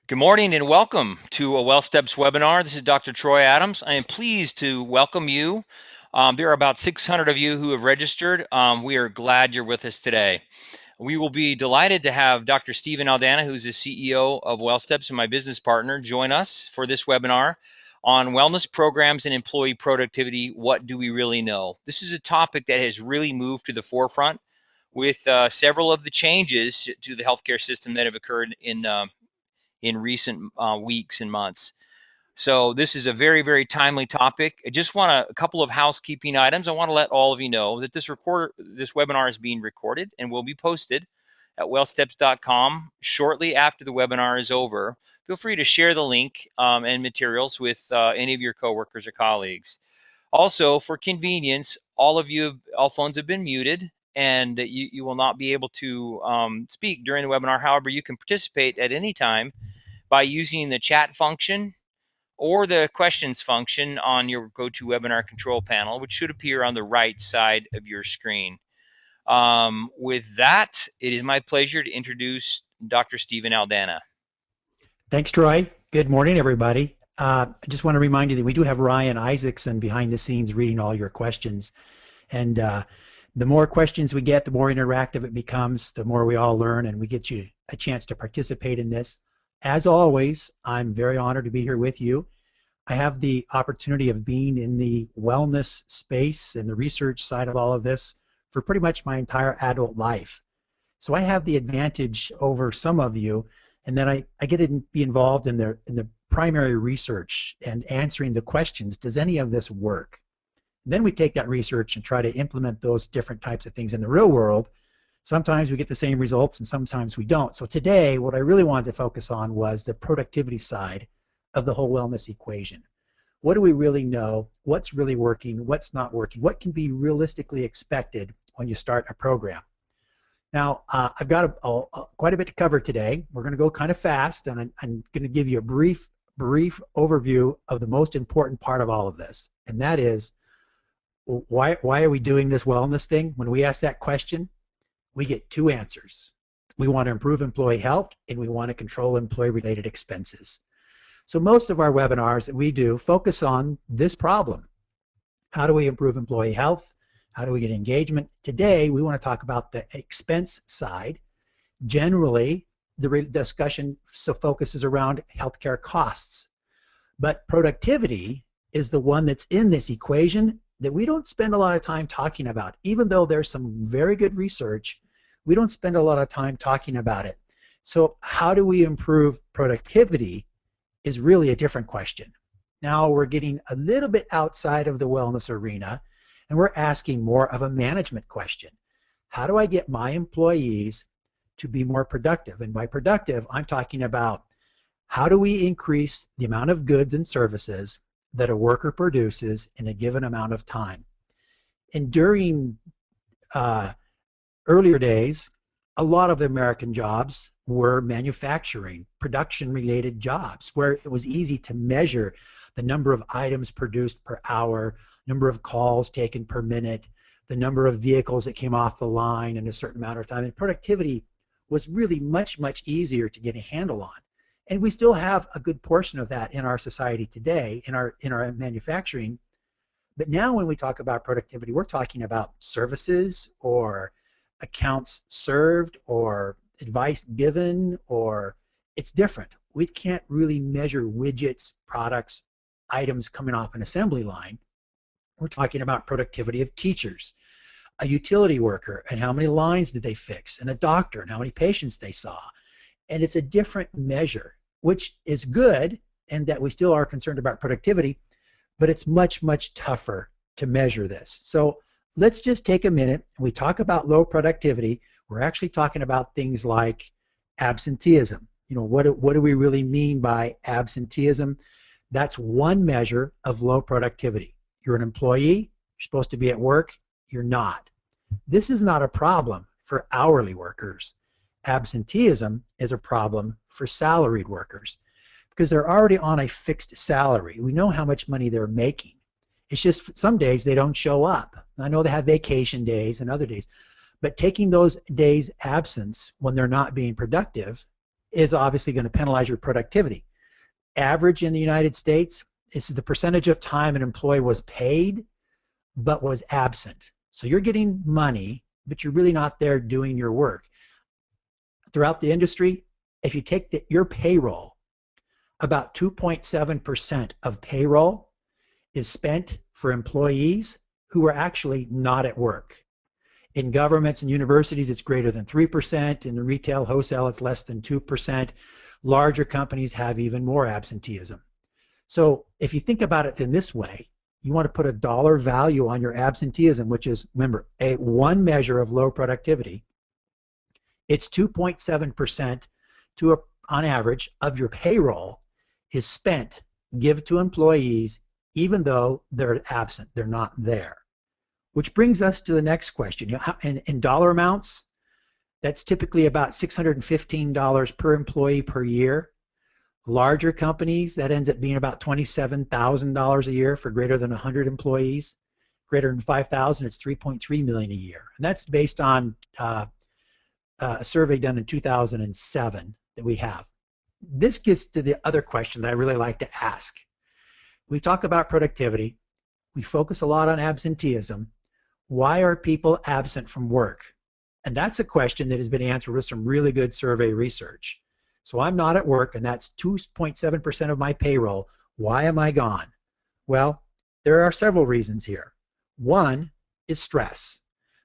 Good morning and welcome to a WellSteps webinar. This is Dr. Troy Adams. I am pleased to welcome you. There are about 600 of you who have registered. We are glad you're with us today. We will be delighted to have Dr. Stephen Aldana, who's the CEO of WellSteps and my business partner, join us for this webinar on wellness programs and employee productivity. What do we really know? This is a topic that has really moved to the forefront with several of the changes to the healthcare system that have occurred in recent weeks and months. So this is a very, very timely topic. I just want a couple of housekeeping items. I want to let all of you know that this webinar is being recorded and will be posted at wellsteps.com shortly after the webinar is over. Feel free to share the link and materials with any of your coworkers or colleagues. Also, for convenience, all phones have been muted and you will not be able to speak during the webinar. However, you can participate at any time by using the chat function or the questions function on your GoToWebinar control panel, which should appear on the right side of your screen. With that, it is my pleasure to introduce Dr. Stephen Aldana. Thanks, Troy. Good morning, everybody. I just want to remind you that we do have Ryan Isaacson behind the scenes reading all your questions. And the more questions we get, the more interactive it becomes, the more we all learn, and we get you a chance to participate in this. As always, I'm very honored to be here with you. I have the opportunity of being in the wellness space and the research side of all of this for pretty much my entire adult life. So I have the advantage over some of you, and then I get to be involved in the primary research and answering the questions, does any of this work? And then we take that research and try to implement those different types of things in the real world. Sometimes we get the same results and sometimes we don't. So today, what I really wanted to focus on was the productivity side of the whole wellness equation. What do we really know? What's really working? What's not working? What can be realistically expected when you start a program? Now, I've got quite a bit to cover today. We're going to go kind of fast, and I'm going to give you a brief overview of the most important part of all of this, and that is why are we doing this wellness thing? When we ask that question, we get two answers. We want to improve employee health, and we want to control employee-related expenses. So most of our webinars that we do focus on this problem. How do we improve employee health? How do we get engagement? Today, we want to talk about the expense side. Generally, the discussion focuses around healthcare costs. But productivity is the one that's in this equation that we don't spend a lot of time talking about. Even though there's some very good research, we don't spend a lot of time talking about it. So how do we improve productivity is really a different question. Now we're getting a little bit outside of the wellness arena, and we're asking more of a management question. How do I get my employees to be more productive? And by productive, I'm talking about how do we increase the amount of goods and services that a worker produces in a given amount of time. And during earlier days, a lot of the American jobs were manufacturing, production-related jobs, where it was easy to measure the number of items produced per hour, number of calls taken per minute, the number of vehicles that came off the line in a certain amount of time. And productivity was really much, much easier to get a handle on. And we still have a good portion of that in our society today, in our manufacturing. But now when we talk about productivity, we're talking about services or accounts served or advice given, or it's different. We can't really measure widgets, products, items coming off an assembly line. We're talking about productivity of teachers, a utility worker, and how many lines did they fix, and a doctor, and how many patients they saw. And it's a different measure, which is good, and that we still are concerned about productivity, but it's much, much tougher to measure this. So let's just take a minute and we talk about low productivity. We're actually talking about things like absenteeism. You know, what do we really mean by absenteeism? That's one measure of low productivity. You're an employee, you're supposed to be at work, you're not. This is not a problem for hourly workers. Absenteeism is a problem for salaried workers because they're already on a fixed salary. We know how much money they're making. It's just some days they don't show up. I know they have vacation days and other days, but taking those days absence when they're not being productive is obviously going to penalize your productivity. Average in the United States, this is the percentage of time an employee was paid but was absent. So you're getting money, but you're really not there doing your work. Throughout the industry, if you take your payroll, about 2.7% of payroll is spent for employees who are actually not at work. In governments and universities, it's greater than 3%. In the retail, wholesale, it's less than 2%. Larger companies have even more absenteeism. So if you think about it in this way, you want to put a dollar value on your absenteeism, which is, remember, one measure of low productivity. It's 2.7% on average of your payroll is spent, give to employees, even though they're absent, they're not there. Which brings us to the next question. In dollar amounts, that's typically about $615 per employee per year. Larger companies, that ends up being about $27,000 a year for greater than 100 employees. Greater than 5,000, it's $3.3 million a year. And that's based on a survey done in 2007 that we have. This gets to the other question that I really like to ask. We talk about productivity. We focus a lot on absenteeism. Why are people absent from work? And that's a question that has been answered with some really good survey research. So I'm not at work, and that's 2.7% of my payroll. Why am I gone? Well, there are several reasons here. One is stress.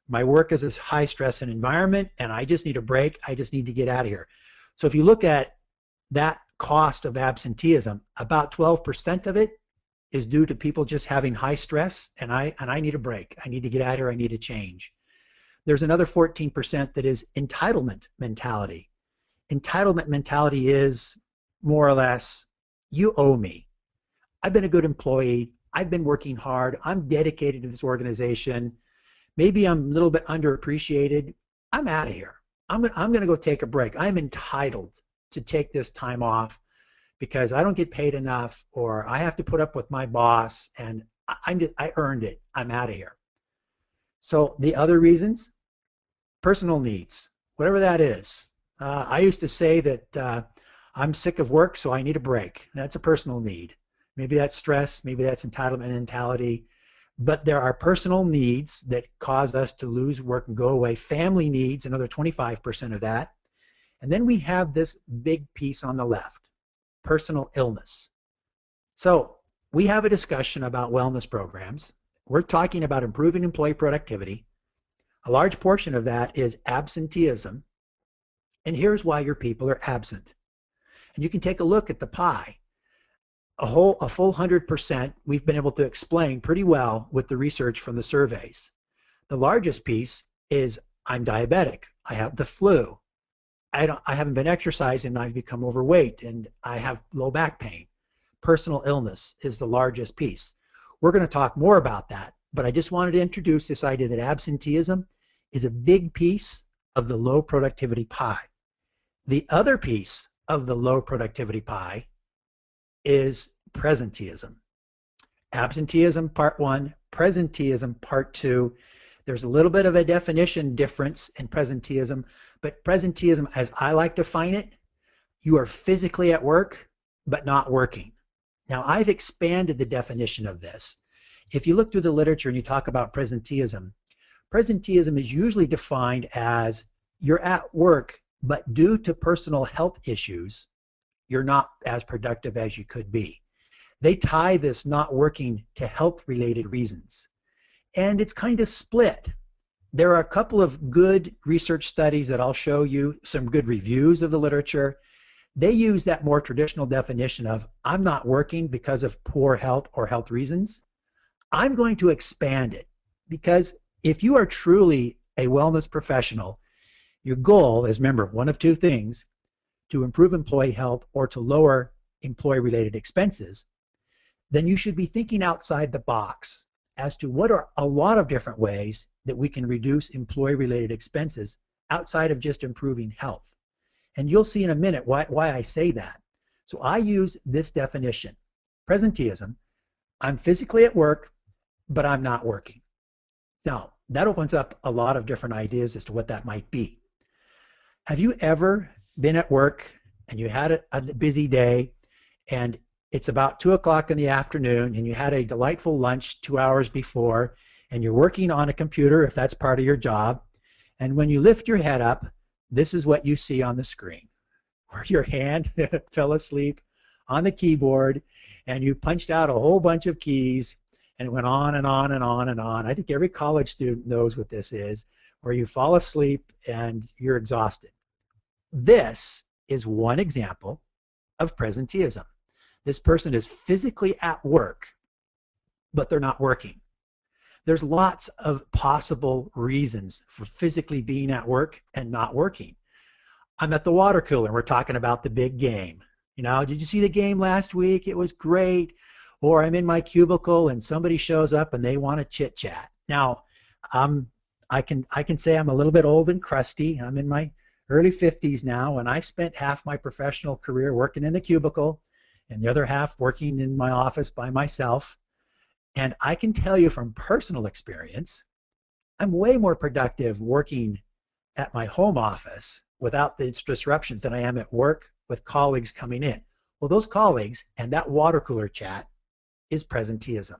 My work is a high stress environment, and I just need a break. I just need to get out of here. So if you look at that cost of absenteeism, about 12% of it is due to people just having high stress, and I need a break. I need to get out of here. I need a change. There's another 14% that is entitlement mentality. Entitlement mentality is more or less, you owe me. I've been a good employee. I've been working hard. I'm dedicated to this organization. Maybe I'm a little bit underappreciated. I'm out of here. I'm going to go take a break. I'm entitled to take this time off because I don't get paid enough, or I have to put up with my boss, and I earned it. I'm out of here. So the other reasons, personal needs, whatever that is. I used to say that I'm sick of work, so I need a break. That's a personal need. Maybe that's stress, maybe that's entitlement mentality. But there are personal needs that cause us to lose work and go away. Family needs, another 25% of that. And then we have this big piece on the left, personal illness. So we have a discussion about wellness programs. We're talking about improving employee productivity. A large portion of that is absenteeism. And here's why your people are absent. And you can take a look at the pie. A full 100%, we've been able to explain pretty well with the research from the surveys. The largest piece is I'm diabetic. I have the flu. I haven't been exercising, and I've become overweight, and I have low back pain. Personal illness is the largest piece. We're going to talk more about that, but I just wanted to introduce this idea that absenteeism is a big piece of the low productivity pie. The other piece of the low productivity pie is presenteeism. Absenteeism, part one, presenteeism, part two. There's a little bit of a definition difference in presenteeism, but presenteeism, as I like to define it, you are physically at work, but not working. Now, I've expanded the definition of this. If you look through the literature and you talk about presenteeism, presenteeism is usually defined as you're at work, but due to personal health issues, you're not as productive as you could be. They tie this not working to health-related reasons. And it's kind of split. There are a couple of good research studies that I'll show you, some good reviews of the literature. They use that more traditional definition of I'm not working because of poor health or health reasons. I'm going to expand it because if you are truly a wellness professional, your goal is, remember, one of two things, to improve employee health or to lower employee-related expenses, then you should be thinking outside the box as to what are a lot of different ways that we can reduce employee-related expenses outside of just improving health. And you'll see in a minute why I say that. So I use this definition. Presenteeism, I'm physically at work, but I'm not working. Now, that opens up a lot of different ideas as to what that might be. Have you ever been at work and you had a busy day, and it's about 2 o'clock in the afternoon, and you had a delightful lunch 2 hours before, and you're working on a computer if that's part of your job. And when you lift your head up, this is what you see on the screen, where your hand fell asleep on the keyboard and you punched out a whole bunch of keys, and it went on and on and on and on. I think every college student knows what this is, where you fall asleep and you're exhausted. This is one example of presenteeism. This person is physically at work, but they're not working. There's lots of possible reasons for physically being at work and not working. I'm at the water cooler and we're talking about the big game. You know, did you see the game last week? It was great. Or I'm in my cubicle and somebody shows up and they want to chit chat. Now, I can say I'm a little bit old and crusty. I'm in my early 50s now, and I spent half my professional career working in the cubicle and the other half working in my office by myself. And I can tell you from personal experience, I'm way more productive working at my home office without the disruptions than I am at work with colleagues coming in. Well, those colleagues and that water cooler chat is presenteeism.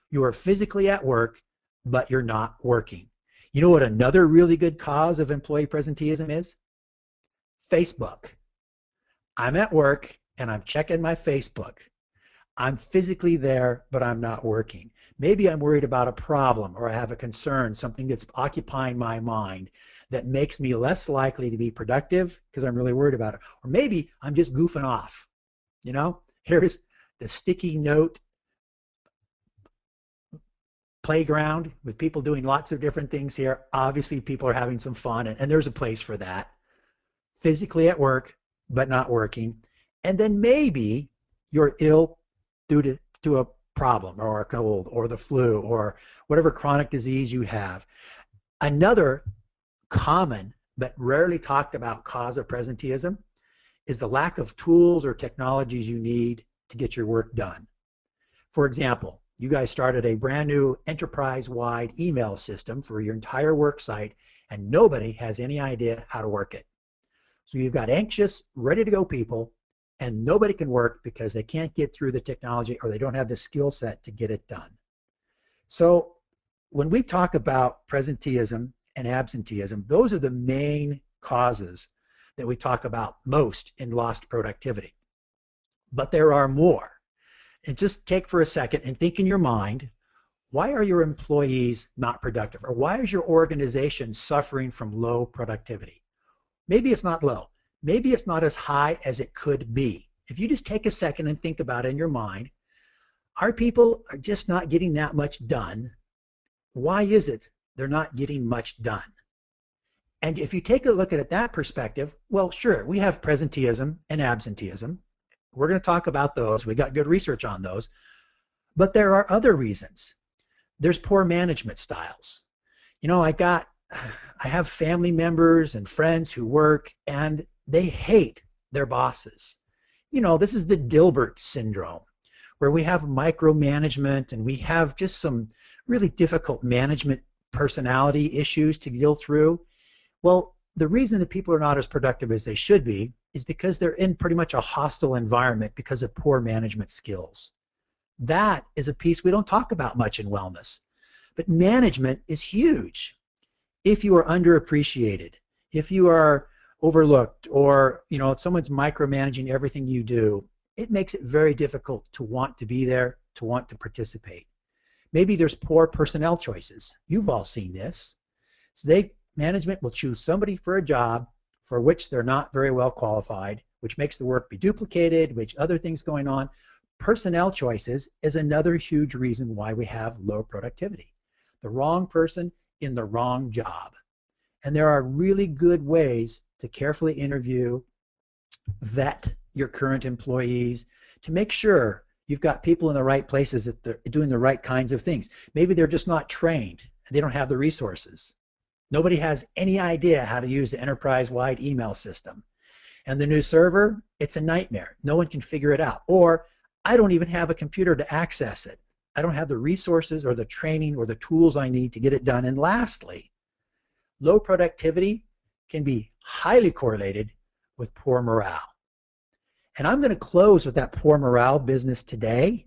You are physically at work, but you're not working. You know what another really good cause of employee presenteeism is? Facebook. I'm at work and I'm checking my Facebook. I'm physically there, but I'm not working. Maybe I'm worried about a problem, or I have a concern, something that's occupying my mind that makes me less likely to be productive because I'm really worried about it. Or maybe I'm just goofing off. You know, here's the sticky note playground with people doing lots of different things here. Obviously, people are having some fun, and there's a place for that. Physically at work, but not working. And then maybe you're ill due to a problem or a cold or the flu or whatever chronic disease you have. Another common but rarely talked about cause of presenteeism is the lack of tools or technologies you need to get your work done. For example, you guys started a brand new enterprise-wide email system for your entire work site, and nobody has any idea how to work it. So you've got anxious, ready to go people, and nobody can work because they can't get through the technology or they don't have the skill set to get it done. So when we talk about presenteeism and absenteeism, those are the main causes that we talk about most in lost productivity. But there are more. And just take for a second and think in your mind, why are your employees not productive? Or why is your organization suffering from low productivity? Maybe it's not low. Maybe it's not as high as it could be. If you just take a second and think about it in your mind, our people are just not getting that much done. Why is it they're not getting much done? And if you take a look at it that perspective, well, sure, we have presenteeism and absenteeism. We're going to talk about those. We got good research on those. But there are other reasons. There's poor management styles. You know, I have family members and friends who work and they hate their bosses. You know, this is the Dilbert syndrome, where we have micromanagement and we have just some really difficult management personality issues to deal through. Well, the reason that people are not as productive as they should be is because they're in pretty much a hostile environment because of poor management skills. That is a piece we don't talk about much in wellness. But management is huge. If you are underappreciated, if you are overlooked, or if someone's micromanaging everything you do, it makes it very difficult to want to be there, to want to participate. Maybe there's poor personnel choices. You've all seen this. So management will choose somebody for a job for which they're not very well qualified, which makes the work be duplicated, which other things going on. Personnel choices is another huge reason why we have low productivity. The wrong person in the wrong job. And there are really good ways to carefully interview, vet your current employees to make sure you've got people in the right places that they're doing the right kinds of things. Maybe they're just not trained and they don't have the resources. Nobody has any idea how to use the enterprise-wide email system. And the new server, it's a nightmare. No one can figure it out. Or I don't even have a computer to access it. I don't have the resources or the training or the tools I need to get it done. And lastly, low productivity can be highly correlated with poor morale. And I'm going to close with that poor morale business today.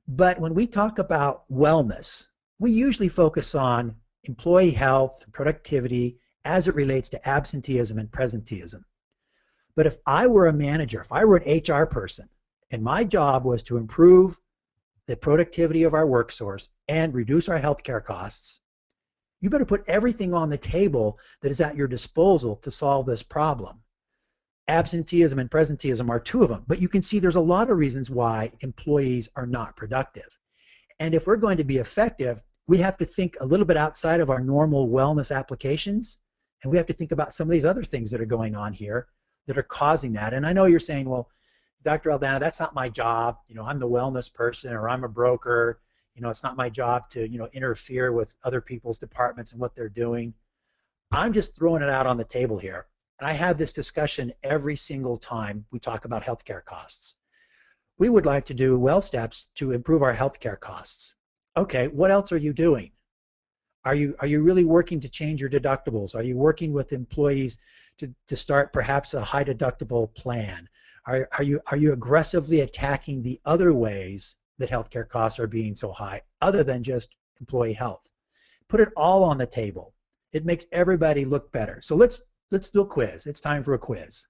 But when we talk about wellness, we usually focus on employee health, productivity, as it relates to absenteeism and presenteeism. But if I were a manager, if I were an HR person, and my job was to improve the productivity of our workforce and reduce our healthcare costs, you better put everything on the table that is at your disposal to solve this problem. Absenteeism and presenteeism are two of them, but you can see there's a lot of reasons why employees are not productive. And if we're going to be effective, we have to think a little bit outside of our normal wellness applications, and we have to think about some of these other things that are going on here that are causing that. And I know you're saying, well, Dr. Aldana, that's not my job. I'm the wellness person, or I'm a broker. It's not my job to, interfere with other people's departments and what they're doing. I'm just throwing it out on the table here. And I have this discussion every single time we talk about healthcare costs. We would like to do well steps to improve our healthcare costs. Okay, what else are you doing? Are you really working to change your deductibles? Are you working with employees to start perhaps a high deductible plan? Are you aggressively attacking the other ways that healthcare costs are being so high, other than just employee health? Put it all on the table. It makes everybody look better. So let's do a quiz. It's time for a quiz.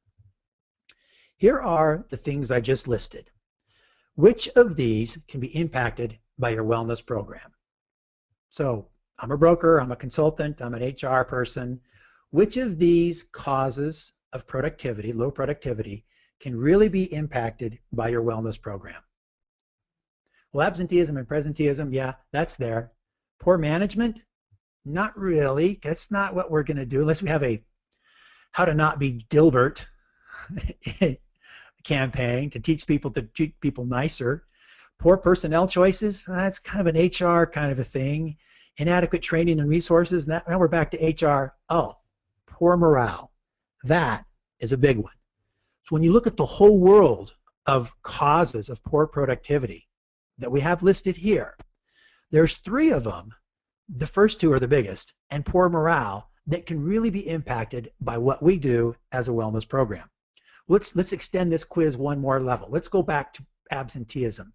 Here are the things I just listed. Which of these can be impacted by your wellness program? So I'm a broker, I'm a consultant, I'm an HR person. Which of these causes of productivity, low productivity, can really be impacted by your wellness program? Well, absenteeism and presenteeism, yeah, that's there. Poor management? Not really. That's not what we're going to do unless we have a how to not be Dilbert campaign to teach people to treat people nicer. Poor personnel choices, that's kind of an HR kind of a thing. Inadequate training and resources, now we're back to HR. Oh, poor morale. That is a big one. So when you look at the whole world of causes of poor productivity that we have listed here, there's three of them. The first two are the biggest, and poor morale, that can really be impacted by what we do as a wellness program. Let's extend this quiz one more level. Let's go back to absenteeism.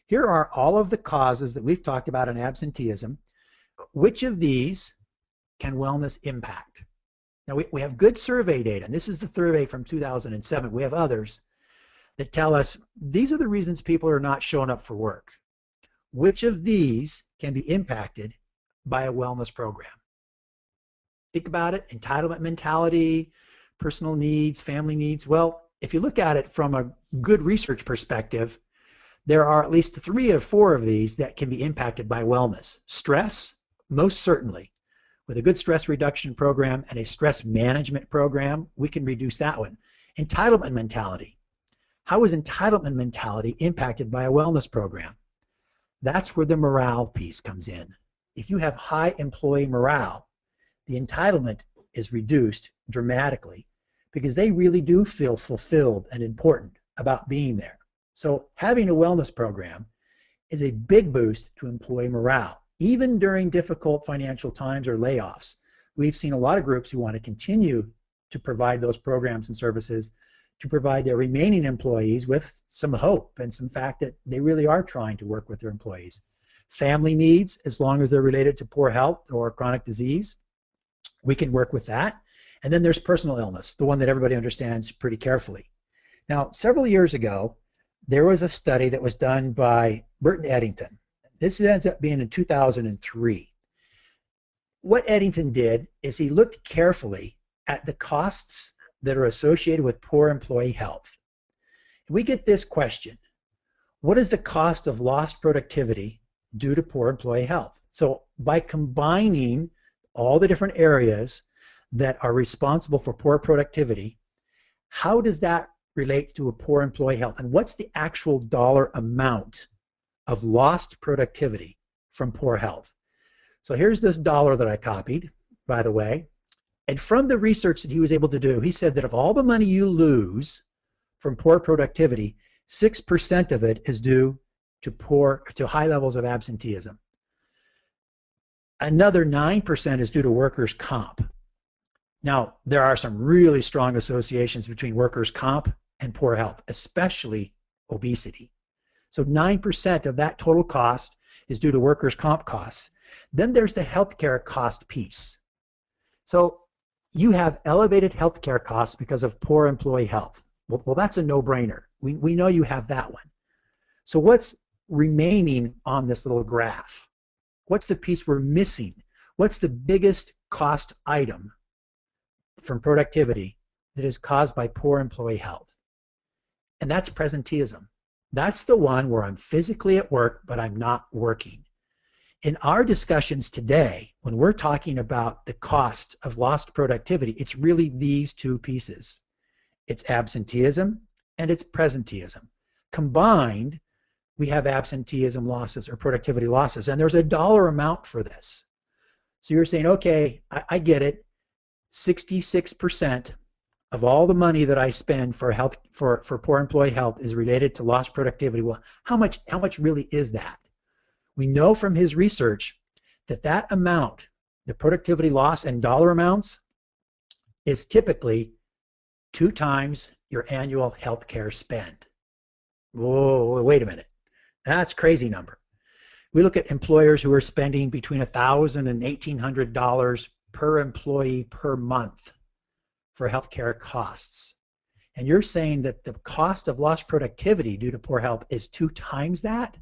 Here are all of the causes that we've talked about in absenteeism. Which of these can wellness impact? Now we have good survey data, and this is the survey from 2007. We have others that tell us these are the reasons people are not showing up for work. Which of these can be impacted by a wellness program? Think about it. Entitlement mentality, personal needs, family needs. Well, if you look at it from a good research perspective, there are at least 3 or 4 of these that can be impacted by wellness. Stress, most certainly. With a good stress reduction program and a stress management program, we can reduce that one. Entitlement mentality. How is entitlement mentality impacted by a wellness program? That's where the morale piece comes in. If you have high employee morale, the entitlement is reduced dramatically because they really do feel fulfilled and important about being there. So having a wellness program is a big boost to employee morale, even during difficult financial times or layoffs. We've seen a lot of groups who want to continue to provide those programs and services to provide their remaining employees with some hope and some fact that they really are trying to work with their employees. Family needs, as long as they're related to poor health or chronic disease, we can work with that. And then there's personal illness, the one that everybody understands pretty carefully. Now, several years ago, there was a study that was done by Burton Eddington. This ends up being in 2003. What Eddington did is he looked carefully at the costs that are associated with poor employee health. We get this question: what is the cost of lost productivity due to poor employee health? So by combining all the different areas that are responsible for poor productivity, how does that relate to a poor employee health? And what's the actual dollar amount of lost productivity from poor health? So here's this dollar that I copied, by the way. And from the research that he was able to do, he said that of all the money you lose from poor productivity, 6% of it is due to high levels of absenteeism. Another 9% is due to workers' comp. Now, there are some really strong associations between workers' comp and poor health, especially obesity. So 9% of that total cost is due to workers' comp costs. Then there's the healthcare cost piece. So you have elevated healthcare costs because of poor employee health. Well, that's a no-brainer. We know you have that one. So what's remaining on this little graph? What's the piece we're missing? What's the biggest cost item from productivity that is caused by poor employee health? And that's presenteeism. That's the one where I'm physically at work, but I'm not working. In our discussions today, when we're talking about the cost of lost productivity, it's really these two pieces. It's absenteeism and it's presenteeism. Combined, we have absenteeism losses or productivity losses, and there's a dollar amount for this. So you're saying, okay, I get it. 66% of all the money that I spend for health for poor employee health is related to lost productivity. Well, how much really is that? We know from his research that that amount, the productivity loss and dollar amounts, is typically 2 times your annual healthcare spend. Whoa, wait a minute. That's a crazy number. We look at employers who are spending between $1,000 and $1,800 per employee per month for healthcare costs. And you're saying that the cost of lost productivity due to poor health is 2 times that?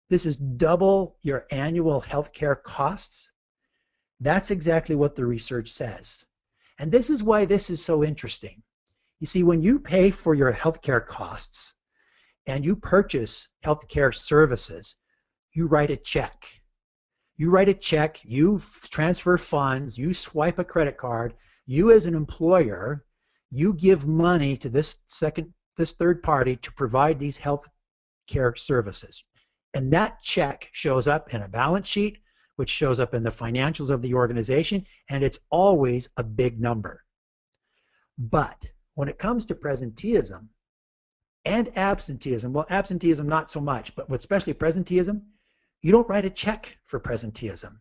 This is double your annual healthcare costs? That's exactly what the research says. And this is why this is so interesting. You see, when you pay for your healthcare costs and you purchase healthcare services, you write a check. You write a check, you transfer funds, you swipe a credit card. You as an employer, you give money to this third party to provide these health care services. And that check shows up in a balance sheet, which shows up in the financials of the organization, and it's always a big number. But when it comes to presenteeism and absenteeism, well, absenteeism not so much, but especially presenteeism, you don't write a check for presenteeism.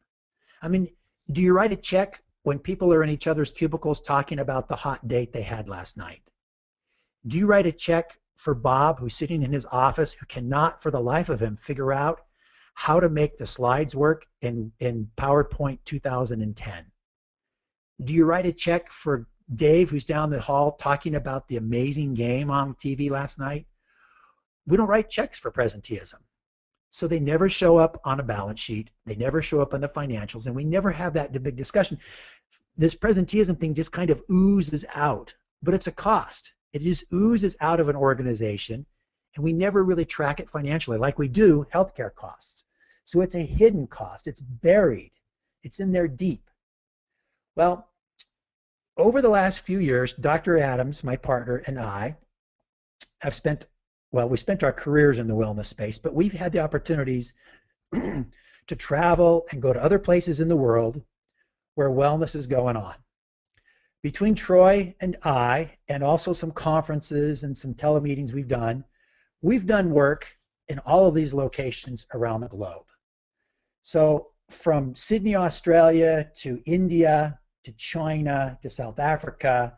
I mean, do you write a check when people are in each other's cubicles talking about the hot date they had last night? Do you write a check for Bob, who's sitting in his office, who cannot for the life of him figure out how to make the slides work in PowerPoint 2010? Do you write a check for Dave, who's down the hall talking about the amazing game on TV last night? We don't write checks for presenteeism. So they never show up on a balance sheet. They never show up on the financials, and we never have that big discussion. This presenteeism thing just kind of oozes out, but it's a cost. It just oozes out of an organization, and we never really track it financially like we do healthcare costs. So it's a hidden cost. It's buried. It's in there deep. Well, over the last few years, Dr. Adams, my partner, and I have spent we spent our careers in the wellness space, but we've had the opportunities to travel and go to other places in the world where wellness is going on. Between Troy and I, and also some conferences and some telemeetings we've done work in all of these locations around the globe. So from Sydney, Australia, to India, to China, to South Africa,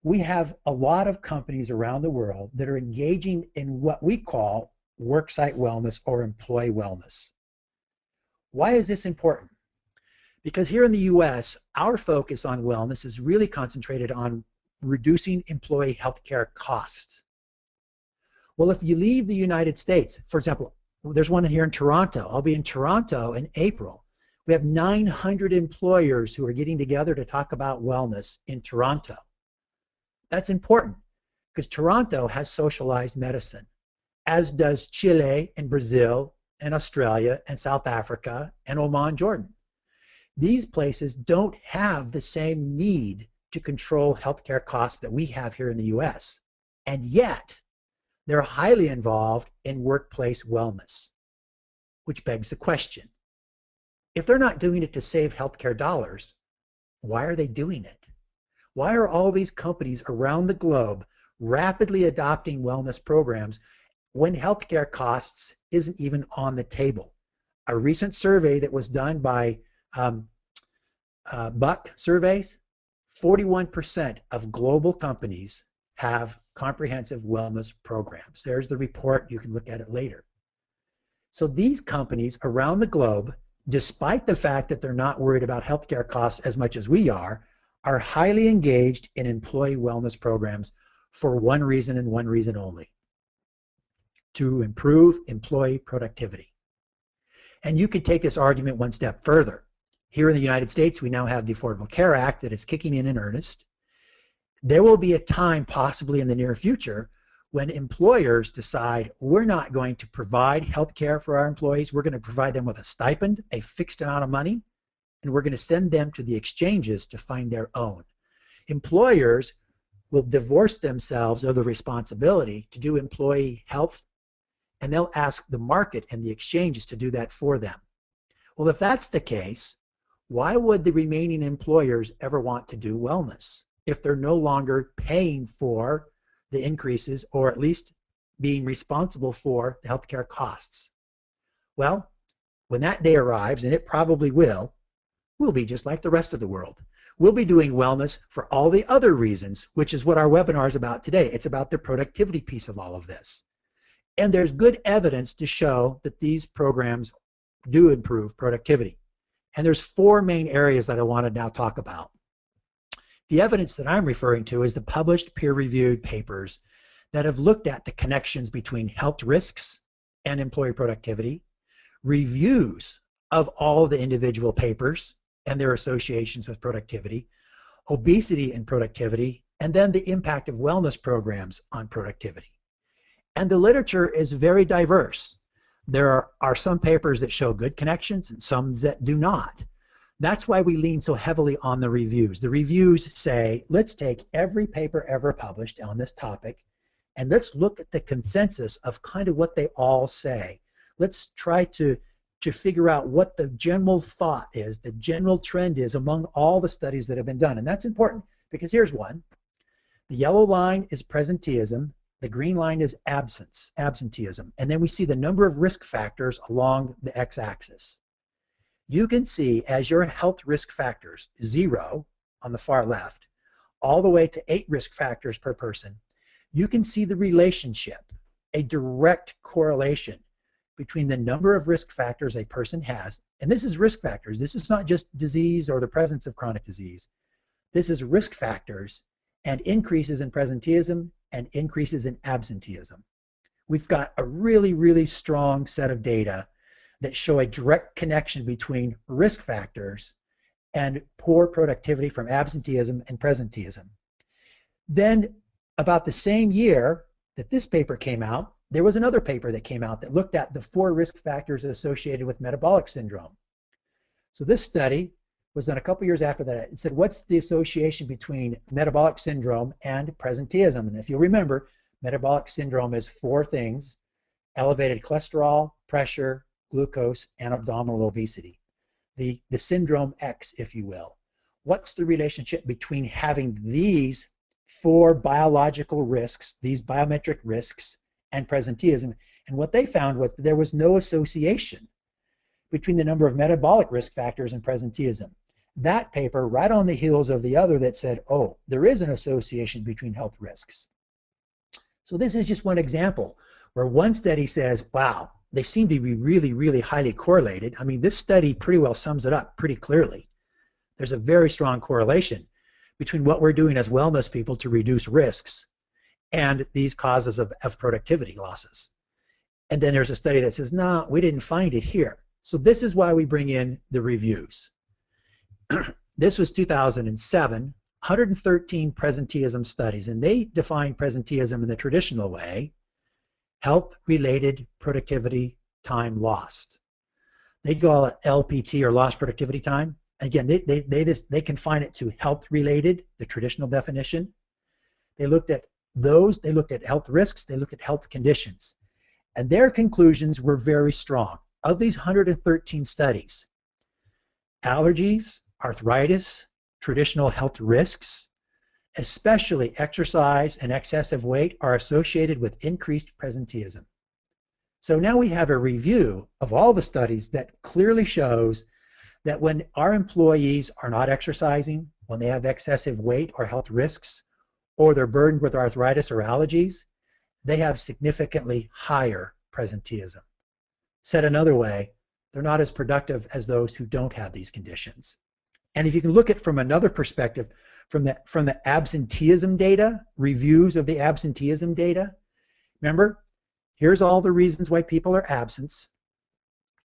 we have a lot of companies around the world that are engaging in what we call worksite wellness or employee wellness. Why is this important? Because here in the US, our focus on wellness is really concentrated on reducing employee healthcare costs. Well, if you leave the United States, for example, there's one here in Toronto. I'll be in Toronto in April. We have 900 employers who are getting together to talk about wellness in Toronto. That's important because Toronto has socialized medicine, as does Chile and Brazil and Australia and South Africa and Oman, Jordan. These places don't have the same need to control healthcare costs that we have here in the US. And yet, they're highly involved in workplace wellness, which begs the question, if they're not doing it to save healthcare dollars, why are they doing it? Why are all these companies around the globe rapidly adopting wellness programs when healthcare costs isn't even on the table? A recent survey that was done by Buck Surveys, 41% of global companies have comprehensive wellness programs. There's the report. You can look at it later. So these companies around the globe, despite the fact that they're not worried about healthcare costs as much as we are highly engaged in employee wellness programs for one reason and one reason only: to improve employee productivity. And you could take this argument one step further. Here in the United States, we now have the Affordable Care Act that is kicking in earnest. There will be a time, possibly in the near future, when employers decide we're not going to provide health care for our employees. We're going to provide them with a stipend, a fixed amount of money, and we're going to send them to the exchanges to find their own. Employers will divorce themselves of the responsibility to do employee health, and they'll ask the market and the exchanges to do that for them. Well, if that's the case, why would the remaining employers ever want to do wellness if they're no longer paying for the increases, or at least being responsible for the healthcare costs? Well, when that day arrives, and it probably will, we'll be just like the rest of the world. We'll be doing wellness for all the other reasons, which is what our webinar is about today. It's about the productivity piece of all of this. And there's good evidence to show that these programs do improve productivity. And there's four main areas that I want to now talk about. The evidence that I'm referring to is the published peer-reviewed papers that have looked at the connections between health risks and employee productivity, reviews of all the individual papers and their associations with productivity, obesity and productivity, and then the impact of wellness programs on productivity. And the literature is very diverse. There are some papers that show good connections and some that do not. That's why we lean so heavily on the reviews. The reviews say, let's take every paper ever published on this topic and let's look at the consensus of kind of what they all say. Let's try to figure out what the general thought is, the general trend is among all the studies that have been done. And that's important because here's one. The yellow line is presenteeism. The green line is absenteeism. And then we see the number of risk factors along the x-axis. You can see as your health risk factors, 0 on the far left, all the way to 8 risk factors per person, you can see the relationship, a direct correlation between the number of risk factors a person has, and this is risk factors. This is not just disease or the presence of chronic disease. This is risk factors and increases in presenteeism and increases in absenteeism. We've got a really, really strong set of data that show a direct connection between risk factors and poor productivity from absenteeism and presenteeism. Then about the same year that this paper came out, there was another paper that came out that looked at the 4 risk factors associated with metabolic syndrome. So this study was done a couple years after that. It said, what's the association between metabolic syndrome and presenteeism? And if you remember, metabolic syndrome is 4 things: elevated cholesterol, pressure, glucose, and abdominal obesity. The syndrome X, if you will. What's the relationship between having these 4 biological risks, these biometric risks, and presenteeism? And what they found was there was no association between the number of metabolic risk factors and presenteeism. That paper, right on the heels of the other that said, oh, there is an association between health risks. So this is just one example where one study says, wow, they seem to be really, really highly correlated. I mean, this study pretty well sums it up pretty clearly. There's a very strong correlation between what we're doing as wellness people to reduce risks and these causes of productivity losses. And then there's a study that says, no, we didn't find it here. So this is why we bring in the reviews. This was 2007, 113 presenteeism studies, and they defined presenteeism in the traditional way: health-related productivity time lost. They call it LPT, or lost productivity time. Again, they confine it to health-related, the traditional definition. They looked at those, they looked at health risks, they looked at health conditions, and their conclusions were very strong. Of these 113 studies, allergies, arthritis, traditional health risks, especially exercise and excessive weight, are associated with increased presenteeism. So now we have a review of all the studies that clearly shows that when our employees are not exercising, when they have excessive weight or health risks, or they're burdened with arthritis or allergies, they have significantly higher presenteeism. Said another way, they're not as productive as those who don't have these conditions. And if you can look at it from another perspective, from the absenteeism data, reviews of the absenteeism data, remember, here's all the reasons why people are absent.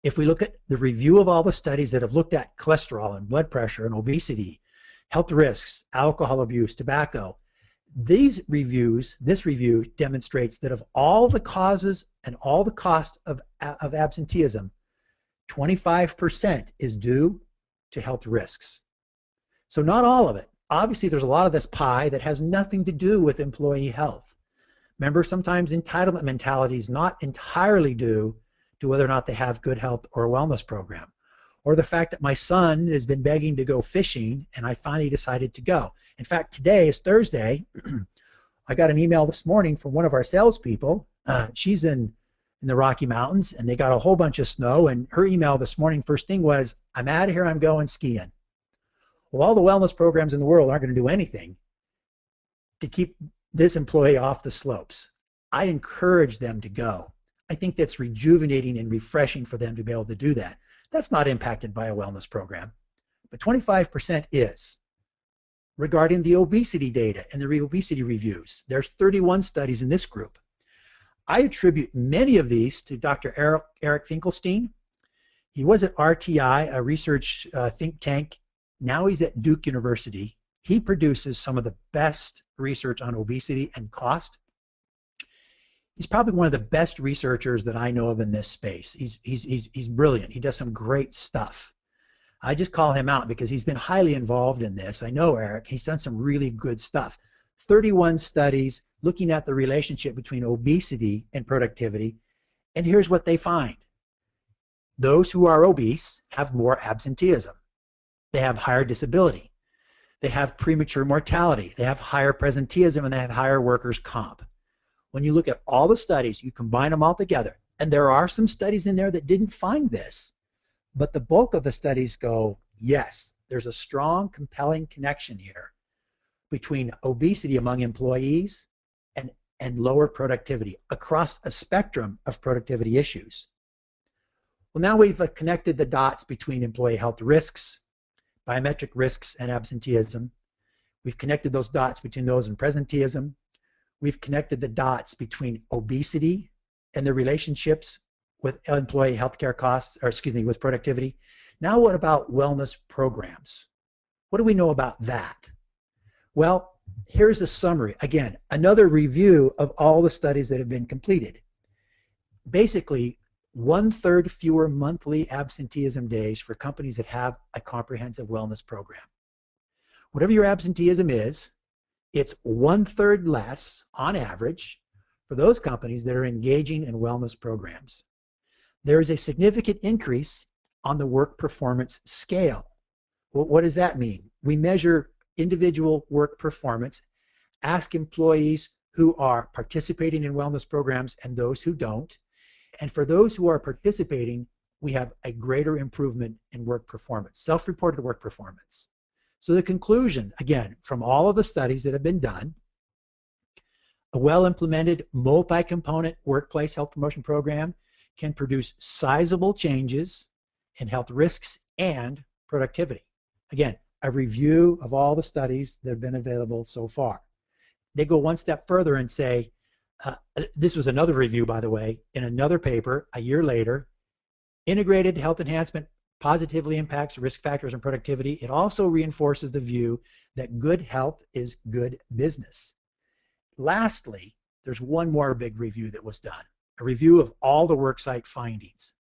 If we look at the review of all the studies that have looked at cholesterol and blood pressure and obesity, health risks, alcohol abuse, tobacco, this review demonstrates that of all the causes and all the cost of absenteeism, 25% is due to health risks. So not all of it. Obviously, there's a lot of this pie that has nothing to do with employee health. Remember, sometimes entitlement mentality is not entirely due to whether or not they have good health or a wellness program, or the fact that my son has been begging to go fishing and I finally decided to go. In fact, today is Thursday. I got an email this morning from one of our salespeople. She's in the Rocky Mountains, and they got a whole bunch of snow, and her email this morning, first thing was, I'm out of here, I'm going skiing. Well, all the wellness programs in the world aren't going to do anything to keep this employee off the slopes. I encourage them to go. I think that's rejuvenating and refreshing for them to be able to do that. That's not impacted by a wellness program, but 25% is. Regarding the obesity data and the obesity reviews, there's 31 studies in this group. I attribute many of these to Dr. Eric Finkelstein. He was at RTI, a research think tank. Now he's at Duke University. He produces some of the best research on obesity and cost. He's probably one of the best researchers that I know of in this space. He's brilliant. He does some great stuff. I just call him out because he's been highly involved in this. I know Eric. He's done some really good stuff. 31 studies looking at the relationship between obesity and productivity. And here's what they find. Those who are obese have more absenteeism. They have higher disability. They have premature mortality. They have higher presenteeism, and they have higher workers' comp. When you look at all the studies, you combine them all together. And there are some studies in there that didn't find this. But the bulk of the studies go, yes, there's a strong, compelling connection here between obesity among employees and lower productivity across a spectrum of productivity issues. Well, now we've connected the dots between employee health risks, biometric risks, and absenteeism. We've connected those dots between those and presenteeism. We've connected the dots between obesity and the relationships with employee healthcare costs, or excuse me, with productivity. Now what about wellness programs? What do we know about that? Well, here's a summary. Again, another review of all the studies that have been completed. Basically, 1/3 fewer monthly absenteeism days for companies that have a comprehensive wellness program. Whatever your absenteeism is, it's 1/3 less on average for those companies that are engaging in wellness programs. There is a significant increase on the work performance scale. Well, what does that mean? We measure individual work performance, ask employees who are participating in wellness programs and those who don't. And for those who are participating, we have a greater improvement in work performance, self-reported work performance. So the conclusion, again, from all of the studies that have been done, a well-implemented multi-component workplace health promotion program can produce sizable changes in health risks and productivity. Again, a review of all the studies that have been available so far. They go one step further and say, this was another review, by the way, in another paper a year later, integrated health enhancement positively impacts risk factors and productivity. It also reinforces the view that good health is good business. Lastly, there's one more big review that was done, a review of all the worksite findings.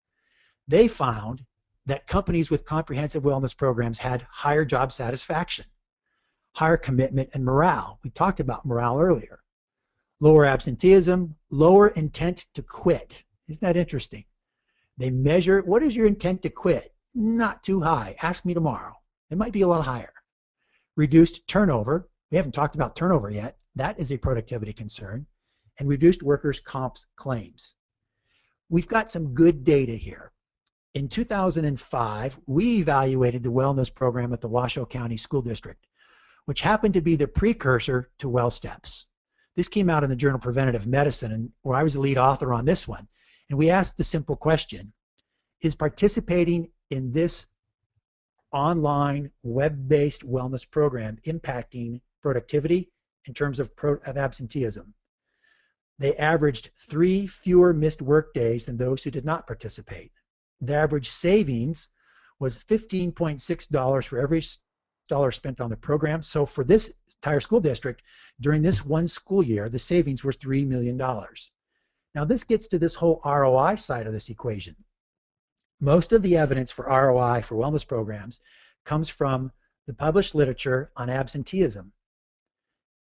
They found that companies with comprehensive wellness programs had higher job satisfaction, higher commitment and morale. We talked about morale earlier. Lower absenteeism, lower intent to quit. Isn't that interesting? They measure, what is your intent to quit? Not too high. Ask me tomorrow. It might be a little higher. Reduced turnover. We haven't talked about turnover yet. That is a productivity concern. And reduced workers' comp claims. We've got some good data here. In 2005, we evaluated the wellness program at the Washoe County School District. which happened to be the precursor to WellSteps. This came out in the journal Preventative Medicine, and where I was the lead author on this one. And we asked the simple question, is participating in this online web-based wellness program impacting productivity in terms of absenteeism? They averaged 3 fewer missed work days than those who did not participate. The average savings was $15.6 for every dollar spent on the program. So for this entire school district, during this one school year, the savings were $3 million. Now this gets to this whole ROI side of this equation. Most of the evidence for ROI for wellness programs comes from the published literature on absenteeism.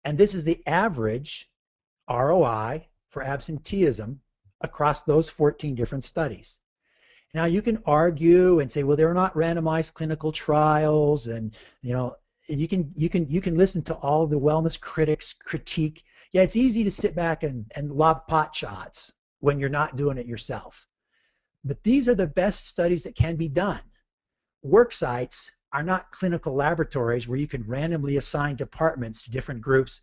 And this is the average ROI for absenteeism across those 14 different studies. Now you can argue and say, well, they're not randomized clinical trials, and you can listen to all the wellness critics critique. Yeah, it's easy to sit back and lob pot shots when you're not doing it yourself. But these are the best studies that can be done. Work sites are not clinical laboratories where you can randomly assign departments to different groups,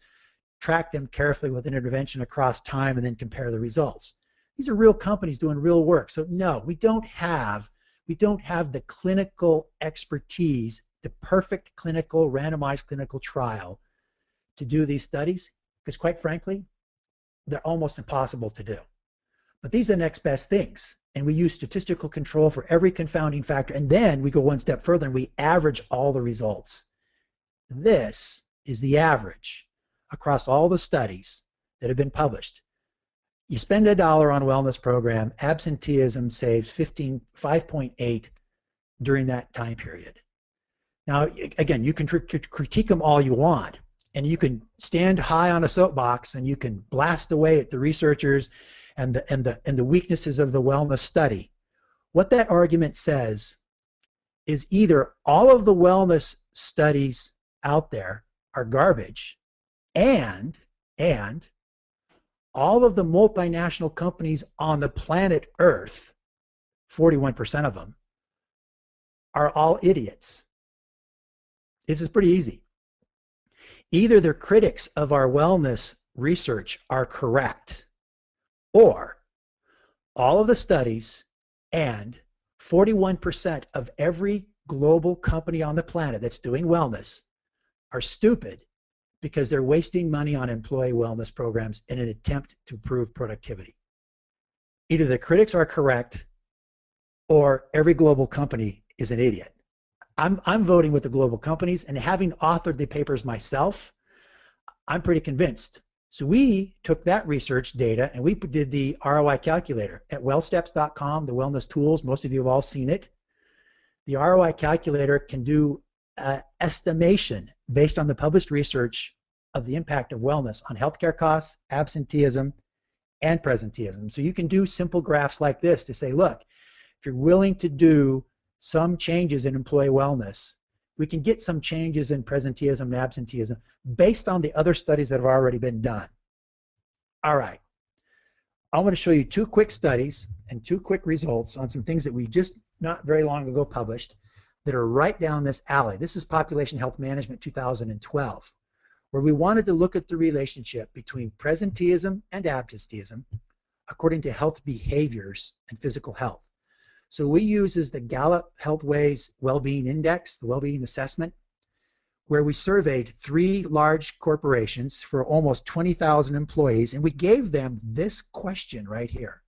track them carefully with an intervention across time, and then compare the results. These are real companies doing real work. So no, we don't have the clinical expertise, the perfect clinical randomized clinical trial to do these studies, because quite frankly, they're almost impossible to do. But these are the next best things. And we use statistical control for every confounding factor. And then we go one step further and we average all the results. This is the average across all the studies that have been published. You spend $1 on a wellness program, absenteeism saves 5.8 during that time period. Now, again, you can critique them all you want, and you can stand high on a soapbox and you can blast away at the researchers and the weaknesses of the wellness study. What that argument says is either all of the wellness studies out there are garbage, and all of the multinational companies on the planet Earth, 41% of them, are all idiots. This is pretty easy. Either the critics of our wellness research are correct, or all of the studies and 41% of every global company on the planet that's doing wellness are stupid because they're wasting money on employee wellness programs in an attempt to improve productivity. Either the critics are correct or every global company is an idiot. I'm voting with the global companies, and having authored the papers myself, I'm pretty convinced. So we took that research data and we did the ROI calculator at wellsteps.com, the wellness tools. Most of you have all seen it. The ROI calculator can do estimation based on the published research of the impact of wellness on healthcare costs, absenteeism, and presenteeism. So you can do simple graphs like this to say, look, if you're willing to do some changes in employee wellness, we can get some changes in presenteeism and absenteeism based on the other studies that have already been done. All right. I want to show you 2 quick studies and 2 quick results on some things that we just not very long ago published that are right down this alley. This is Population Health Management 2012, where we wanted to look at the relationship between presenteeism and absenteeism according to health behaviors and physical health. So we use the Gallup Healthways Wellbeing Index, the Wellbeing Assessment, where we surveyed 3 large corporations for almost 20,000 employees, and we gave them this question right here.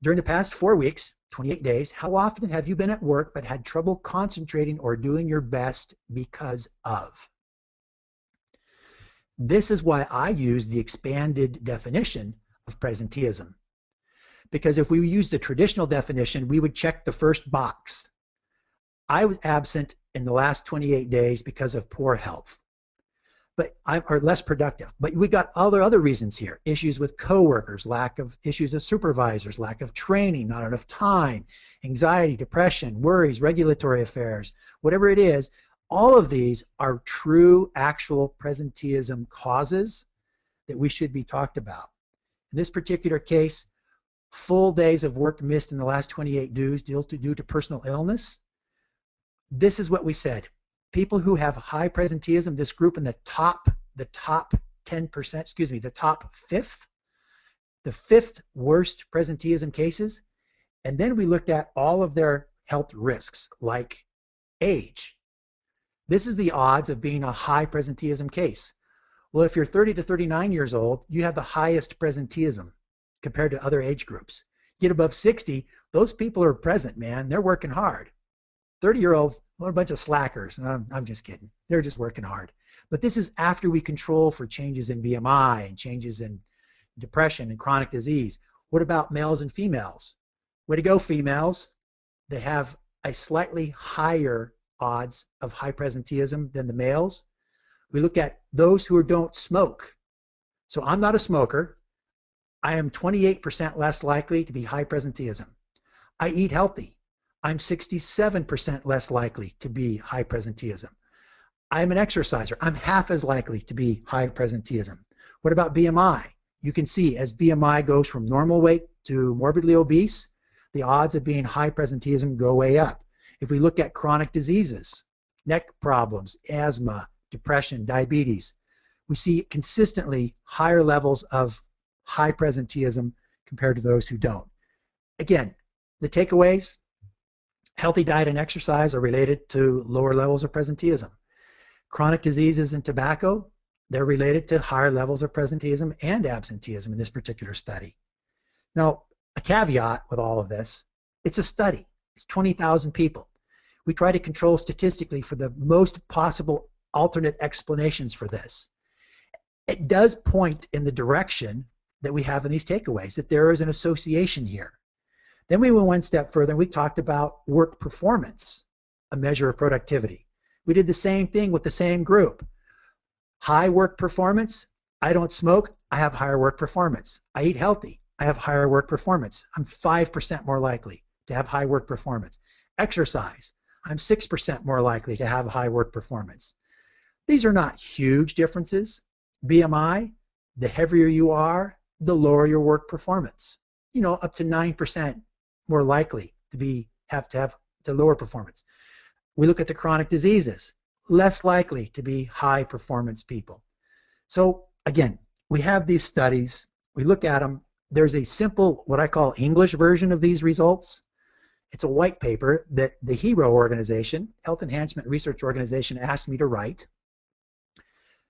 During the past 4 weeks, 28 days, how often have you been at work but had trouble concentrating or doing your best because of? This is why I use the expanded definition of presenteeism. Because if we used the traditional definition, we would check the first box. I was absent in the last 28 days because of poor health, or less productive. But we got other reasons here: issues with coworkers, issues of supervisors, lack of training, not enough time, anxiety, depression, worries, regulatory affairs, whatever it is. All of these are true, actual presenteeism causes that we should be talked about. In this particular case, full days of work missed in the last 28 days due to personal illness. This is what we said. people who have high presenteeism, this group in the top 10%, excuse me, the top fifth, the fifth worst presenteeism cases. And then we looked at all of their health risks, like age. This is the odds of being a high presenteeism case. Well, if you're 30 to 39 years old, you have the highest presenteeism compared to other age groups. Get above 60, those people are present, man. They're working hard. 30-year-olds, what a bunch of slackers. I'm just kidding. They're just working hard. But this is after we control for changes in BMI and changes in depression and chronic disease. What about males and females? Way to go, females. They have a slightly higher odds of high presenteeism than the males. We look at those who don't smoke. So I'm not a smoker. I am 28% less likely to be high presenteeism. I eat healthy. I'm 67% less likely to be high presenteeism. I'm an exerciser. I'm half as likely to be high presenteeism. What about BMI? You can see as BMI goes from normal weight to morbidly obese, the odds of being high presenteeism go way up. If we look at chronic diseases, neck problems, asthma, depression, diabetes, we see consistently higher levels of high presenteeism compared to those who don't. Again, the takeaways, healthy diet and exercise are related to lower levels of presenteeism. Chronic diseases and tobacco, they're related to higher levels of presenteeism and absenteeism in this particular study. Now, a caveat with all of this, it's a study. It's 20,000 people. We try to control statistically for the most possible alternate explanations for this. It does point in the direction that we have in these takeaways, that there is an association here. Then we went one step further and we talked about work performance, a measure of productivity. We did the same thing with the same group. High work performance, I don't smoke, I have higher work performance. I eat healthy, I have higher work performance. I'm 5% more likely to have high work performance. Exercise, I'm 6% more likely to have high work performance. These are not huge differences. BMI, the heavier you are, the lower your work performance. You know, up to 9% more likely to have lower performance. We look at the chronic diseases, less likely to be high performance people. So again, we have these studies, we look at them. There's a simple, what I call English version of these results. It's a white paper that the HERO organization, Health Enhancement Research Organization, asked me to write.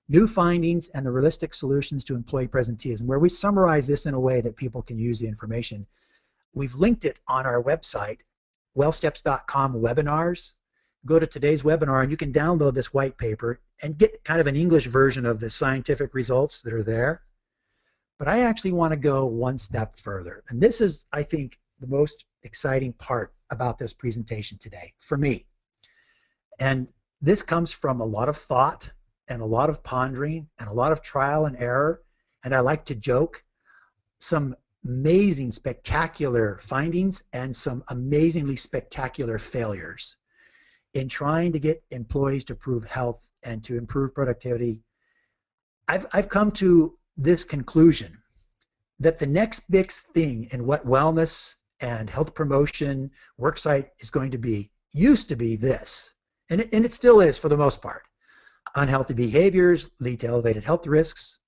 New findings and the realistic solutions to employee presenteeism, where we summarize this in a way that people can use the information. We've linked it on our website, wellsteps.com webinars. Go to today's webinar and you can download this white paper and get kind of an English version of the scientific results that are there. But I actually want to go one step further. And this is, I think, the most exciting part about this presentation today for me. And this comes from a lot of thought and a lot of pondering and a lot of trial and error. And I like to joke, some amazing, spectacular findings and some amazingly spectacular failures in trying to get employees to improve health and to improve productivity. I've come to this conclusion that the next big thing in what wellness and health promotion worksite is going to be, used to be this, and it still is for the most part. Unhealthy behaviors lead to elevated health risks.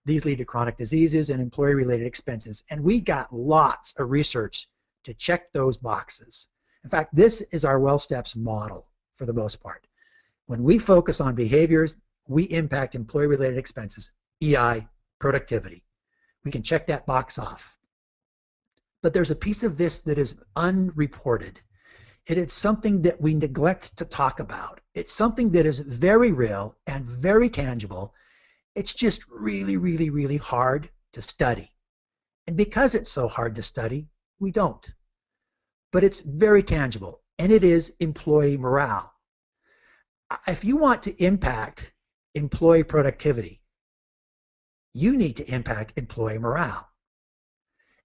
These lead to chronic diseases and employee-related expenses. And we got lots of research to check those boxes. In fact, this is our WellSteps model for the most part. When we focus on behaviors, we impact employee-related expenses, EI, productivity. We can check that box off. But there's a piece of this that is unreported. It is something that we neglect to talk about. It's something that is very real and very tangible. It's just really, really, really hard to study. And because it's so hard to study, we don't. But it's very tangible, and it is employee morale. If you want to impact employee productivity, you need to impact employee morale.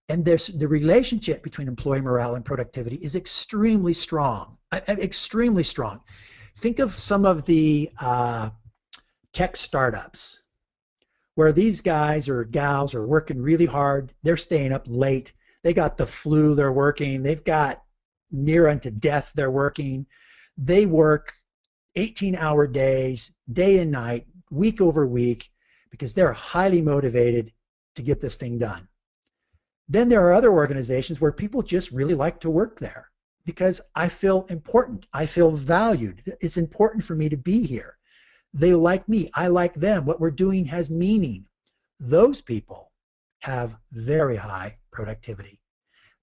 And the relationship between employee morale and productivity is extremely strong, extremely strong. Think of some of the tech startups where these guys or gals are working really hard. They're staying up late. They got the flu, they're working. They've got near unto death, they're working. They work 18-hour days, day and night, week over week, because they're highly motivated to get this thing done. Then there are other organizations where people just really like to work there because I feel important. I feel valued. It's important for me to be here. They like me. I like them. What we're doing has meaning. Those people have very high productivity.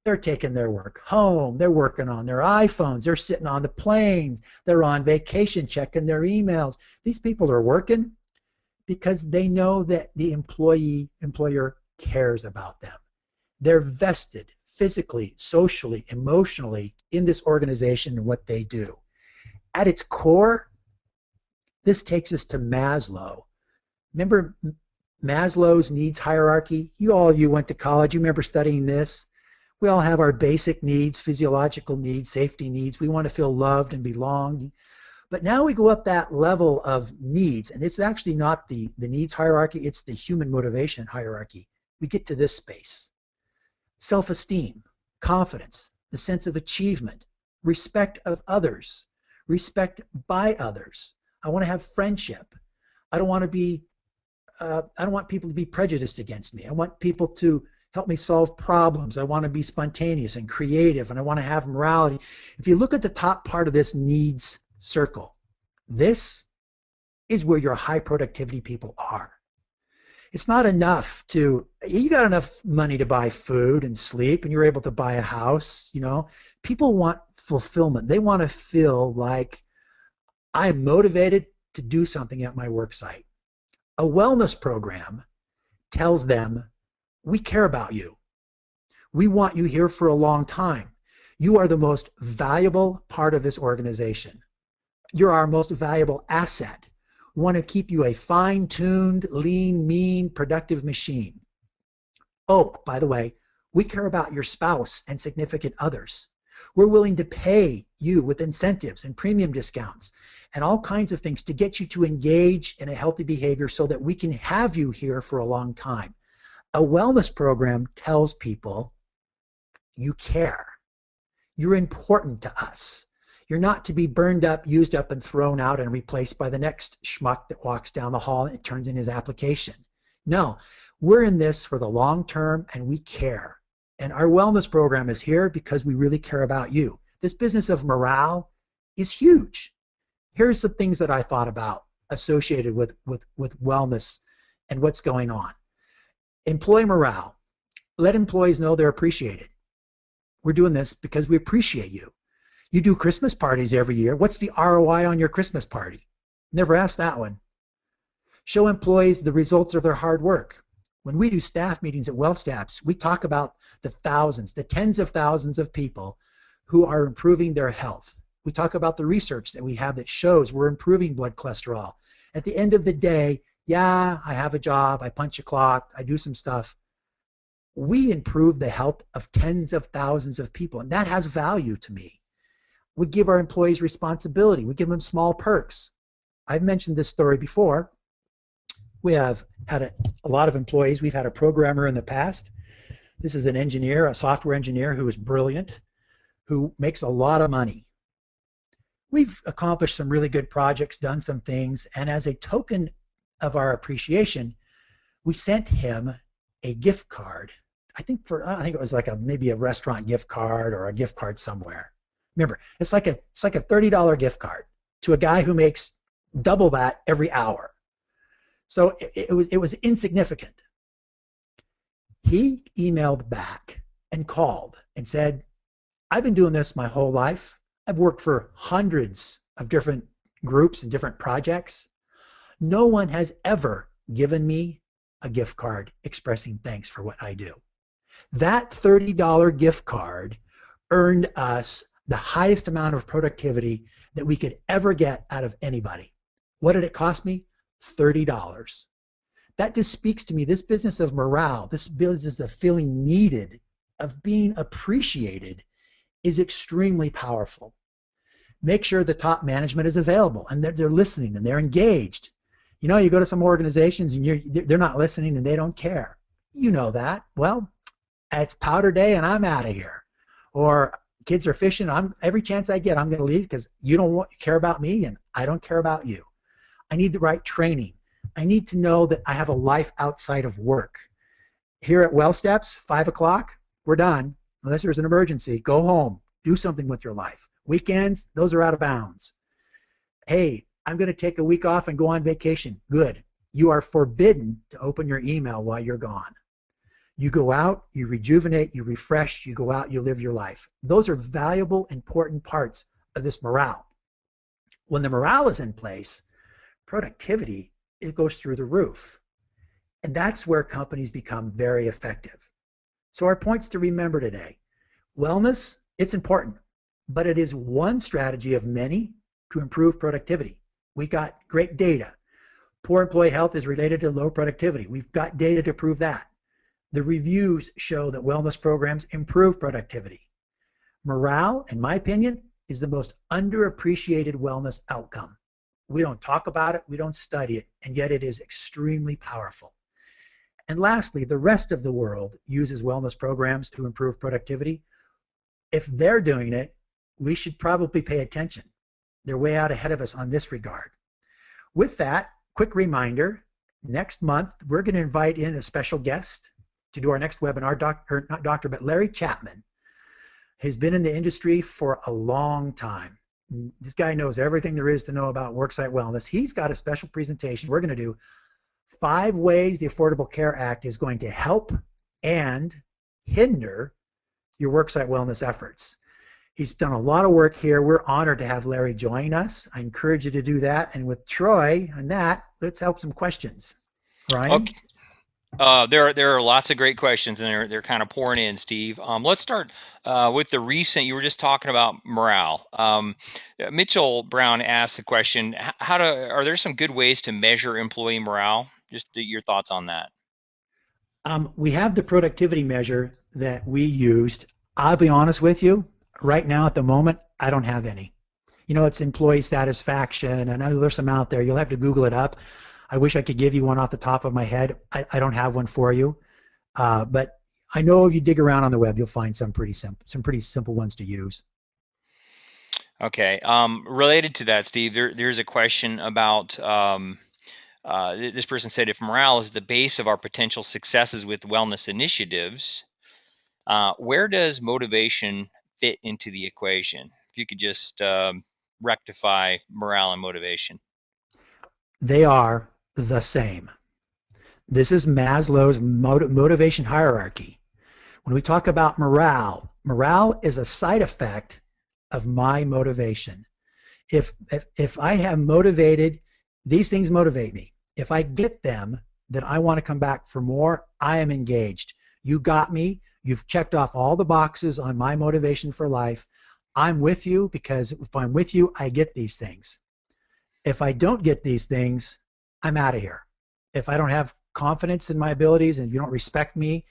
They're taking their work home. They're working on their iPhones. They're sitting on the planes. They're on vacation, checking their emails. These people are working because they know that the employer cares about them. They're vested physically, socially, emotionally in this organization and what they do. At its core, this takes us to Maslow. Remember Maslow's needs hierarchy? You went to college. You remember studying this? We all have our basic needs, physiological needs, safety needs. We want to feel loved and belonged. But now we go up that level of needs, and it's actually not the needs hierarchy, it's the human motivation hierarchy. We get to this space. Self-esteem, confidence, the sense of achievement, respect of others, respect by others. I want to have friendship. I don't want people to be prejudiced against me. I want people to help me solve problems. I want to be spontaneous and creative, and I want to have morality. If you look at the top part of this needs circle, this is where your high productivity people are. It's not enough you got enough money to buy food and sleep, and you're able to buy a house. People want fulfillment. They want to feel like I'm motivated to do something at my work site. A wellness program tells them, we care about you. We want you here for a long time. You are the most valuable part of this organization. You're our most valuable asset. We want to keep you a fine-tuned, lean, mean, productive machine. Oh, by the way, we care about your spouse and significant others. We're willing to pay you with incentives and premium discounts and all kinds of things to get you to engage in a healthy behavior so that we can have you here for a long time. A wellness program tells people you care. You're important to us. You're not to be burned up, used up, and thrown out and replaced by the next schmuck that walks down the hall and turns in his application. No, we're in this for the long term, and we care. And our wellness program is here because we really care about you. This business of morale is huge. Here's some things that I thought about associated with wellness and what's going on. Employee morale. Let employees know they're appreciated. We're doing this because we appreciate you. You do Christmas parties every year. What's the ROI on your Christmas party? Never asked that one. Show employees the results of their hard work. When we do staff meetings at WellStaffs, we talk about the thousands, the tens of thousands of people who are improving their health. We talk about the research that we have that shows we're improving blood cholesterol. At the end of the day, yeah, I have a job, I punch a clock, I do some stuff. We improve the health of tens of thousands of people, and that has value to me. We give our employees responsibility. We give them small perks. I've mentioned this story before. We have had a lot of employees. We've had a programmer in the past. This is an engineer, a software engineer who is brilliant, who makes a lot of money. We've accomplished some really good projects, done some things, and as a token of our appreciation, we sent him a gift card. I think it was like maybe a restaurant gift card or a gift card somewhere. Remember, it's like a $30 gift card to a guy who makes double that every hour. So it was insignificant. He emailed back and called and said, I've been doing this my whole life. I've worked for hundreds of different groups and different projects. No one has ever given me a gift card expressing thanks for what I do. That $30 gift card earned us the highest amount of productivity that we could ever get out of anybody. What did it cost me? $30. That just speaks to me. This business of morale, this business of feeling needed, of being appreciated, is extremely powerful. Make sure the top management is available and they're listening and they're engaged. You know, you go to some organizations and they're not listening and they don't care. You know that. Well, it's powder day and I'm out of here. Or Kids are fishing. I'm every chance I get, I'm going to leave because you don't care about me and I don't care about you. I need the right training. I need to know that I have a life outside of work. Here at Well Steps, 5 o'clock, we're done. Unless there's an emergency, go home, do something with your life. Weekends, those are out of bounds. Hey, I'm going to take a week off and go on vacation. Good. You are forbidden to open your email while you're gone. You go out, you rejuvenate, you refresh, you go out, you live your life. Those are valuable, important parts of this morale. When the morale is in place, productivity, it goes through the roof. And that's where companies become very effective. So our points to remember today: wellness, it's important, but it is one strategy of many to improve productivity. We got great data. Poor employee health is related to low productivity. We've got data to prove that. The reviews show that wellness programs improve productivity. Morale, in my opinion, is the most underappreciated wellness outcome. We don't talk about it, we don't study it, and yet it is extremely powerful. And lastly, the rest of the world uses wellness programs to improve productivity. If they're doing it, we should probably pay attention. They're way out ahead of us on this regard. With that, quick reminder, next month, we're going to invite in a special guest to do our next webinar, not doctor, but Larry Chapman. He's been in the industry for a long time. This guy knows everything there is to know about worksite wellness. He's got a special presentation. We're going to do 5 ways the Affordable Care Act is going to help and hinder your worksite wellness efforts. He's done a lot of work here. We're honored to have Larry join us. I encourage you to do that. And with Troy on that, let's help some questions. Ryan? Okay. There are lots of great questions, and they're kind of pouring in, Steve. Let's start with the recent. You were just talking about morale. Mitchell Brown asked the question: are there some good ways to measure employee morale? Just your thoughts on that. We have the productivity measure that we used. I'll be honest with you. Right now, at the moment, I don't have any. It's employee satisfaction, and I know there's some out there. You'll have to Google it up. I wish I could give you one off the top of my head. I don't have one for you, but I know if you dig around on the web, you'll find some pretty simple ones to use. Okay. Related to that, Steve, there's a question about this person said, if morale is the base of our potential successes with wellness initiatives, where does motivation fit into the equation? If you could just rectify morale and motivation. They are the same. This is Maslow's motivation hierarchy. When we talk about morale is a side effect of my motivation. If I am motivated, these things motivate me. If I get them, then I want to come back for more. I am engaged. You got me. You've checked off all the boxes on my motivation for life. I'm with you because if I'm with you, I get these things. If I don't get these things, I'm out of here. If I don't have confidence in my abilities and you don't respect me,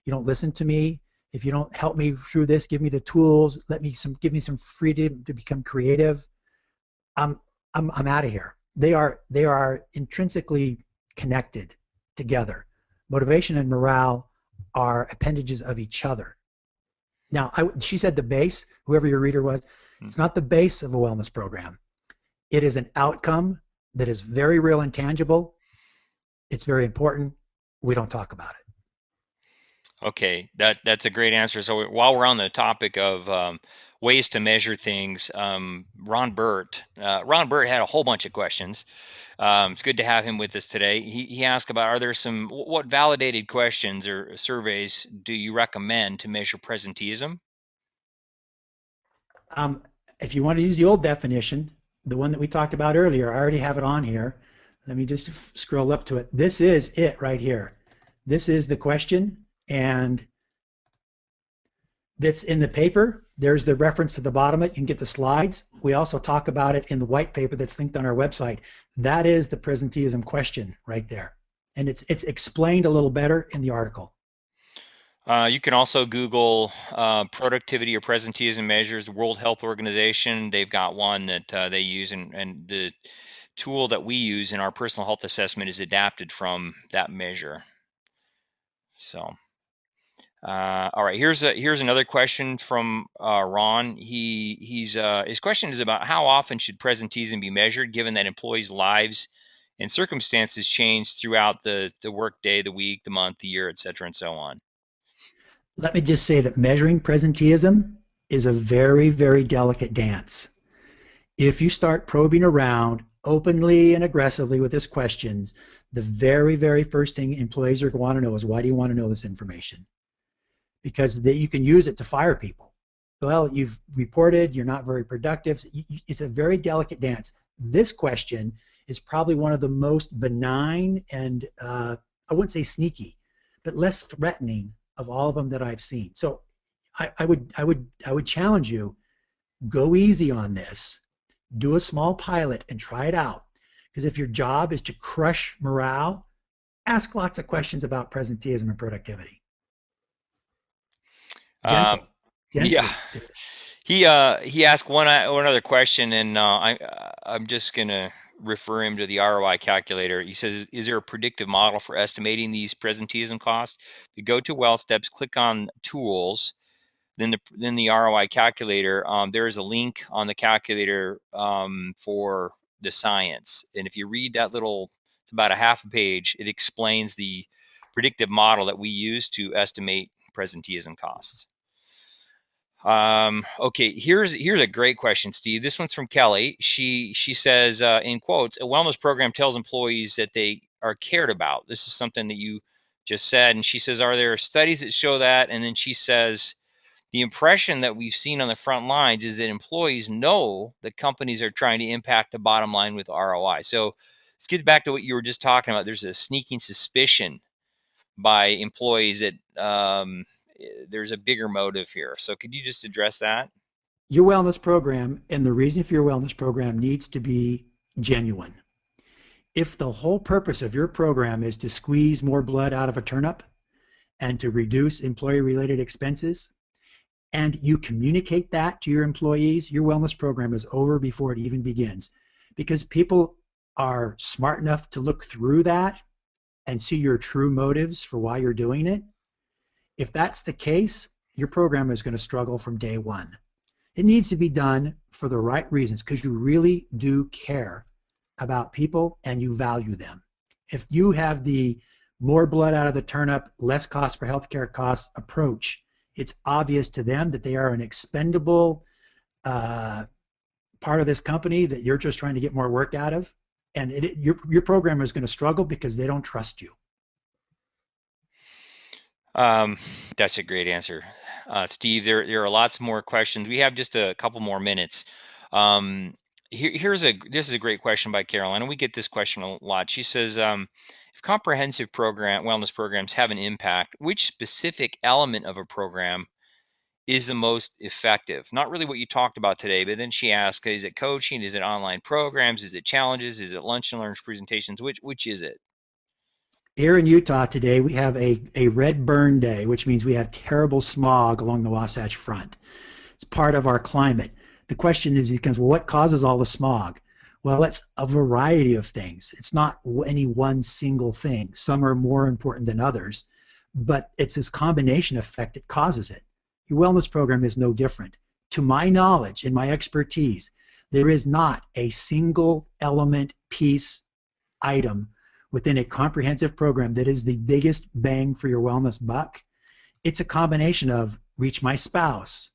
you don't listen to me, if you don't help me through this, give me the tools, give me some freedom to become creative, I'm out of here. They are intrinsically connected together. Motivation and morale are appendages of each other. Now, she said the base, whoever your reader was, it's not the base of a wellness program. It is an outcome that is very real and tangible. It's very important. We don't talk about it. Okay, that's a great answer. So while we're on the topic of ways to measure things, Ron Burt had a whole bunch of questions. It's good to have him with us today. He asked about, are there what validated questions or surveys do you recommend to measure presenteeism? If you want to use the old definition, the one that we talked about earlier, I already have it on here. Let me just scroll up to it. This is it right here. This is the question, and that's in the paper. There's the reference to the bottom of it. You can get the slides. We also talk about it in the white paper that's linked on our website. That is the presenteeism question right there. And it's explained a little better in the article. You can also Google productivity or presenteeism measures. The World Health Organization, they've got one that they use, and the tool that we use in our personal health assessment is adapted from that measure. So All right, here's another question from Ron. His question is about how often should presenteeism be measured, given that employees' lives and circumstances change throughout the work day, the week, the month, the year, et cetera, and so on. Let me just say that measuring presenteeism is a very, very delicate dance. If you start probing around openly and aggressively with this questions, the very, very first thing employees are going to want to know is, why do you want to know this information? Because you can use it to fire people. Well, you've reported, you're not very productive. It's a very delicate dance. This question is probably one of the most benign and I wouldn't say sneaky, but less threatening of all of them that I've seen. So I would challenge you, go easy on this, do a small pilot and try it out. Because if your job is to crush morale, ask lots of questions about presenteeism and productivity. Um, Gentle, yeah, gently. he asked one other question, and I'm just gonna refer him to the ROI calculator. He says, "Is there a predictive model for estimating these presenteeism costs?" If you go to WellSteps, click on Tools, then the ROI calculator. There is a link on the calculator for the science, and if you read that little, it's about a half a page. It explains the predictive model that we use to estimate presenteeism costs. Okay, here's a great question, Steve. This one's from Kelly. She says, in quotes, a wellness program tells employees that they are cared about. This is something that you just said. And she says, are there studies that show that? And then she says, the impression that we've seen on the front lines is that employees know that companies are trying to impact the bottom line with ROI. So let's get back to what you were just talking about. There's a sneaking suspicion by employees that there's a bigger motive here. So could you just address that? Your wellness program and the reason for your wellness program needs to be genuine. If the whole purpose of your program is to squeeze more blood out of a turnip and to reduce employee related expenses, and you communicate that to your employees, your wellness program is over before it even begins, because people are smart enough to look through that and see your true motives for why you're doing it. If that's the case, your program is going to struggle from day one. It needs to be done for the right reasons, because you really do care about people and you value them. If you have the more blood out of the turnip, less cost for healthcare costs approach, it's obvious to them that they are an expendable uh, part of this company that you're just trying to get more work out of. And your program is going to struggle because they don't trust you. Um, that's a great answer, Steve. There are lots more questions. We have just a couple more minutes. Um, this is a great question by Caroline, and we get this question a lot. She says, if comprehensive wellness programs have an impact, which specific element of a program is the most effective? Not really what you talked about today, but then she asked, is it coaching? Is it online programs? Is it challenges? Is it lunch and learns presentations? Which is it? Here in Utah today, we have a red burn day, which means we have terrible smog along the Wasatch Front. It's part of our climate. The question is becomes, well, what causes all the smog? Well, it's a variety of things. It's not any one single thing. Some are more important than others, but it's this combination effect that causes it. Your wellness program is no different. To my knowledge and my expertise, there is not a single element, piece, item within a comprehensive program that is the biggest bang for your wellness buck. It's a combination of reach my spouse,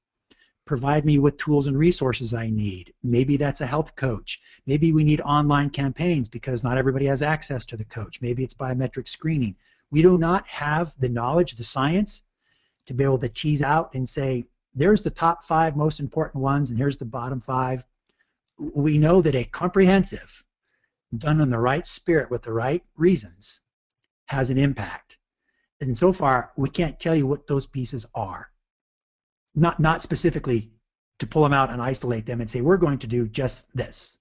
provide me with tools and resources I need. Maybe that's a health coach. Maybe we need online campaigns because not everybody has access to the coach. Maybe it's biometric screening. We do not have the knowledge, the science to be able to tease out and say, there's the top 5 most important ones and here's the bottom 5. We know that a comprehensive, done in the right spirit with the right reasons, has an impact. And so far, we can't tell you what those pieces are. Not specifically to pull them out and isolate them and say, we're going to do just this.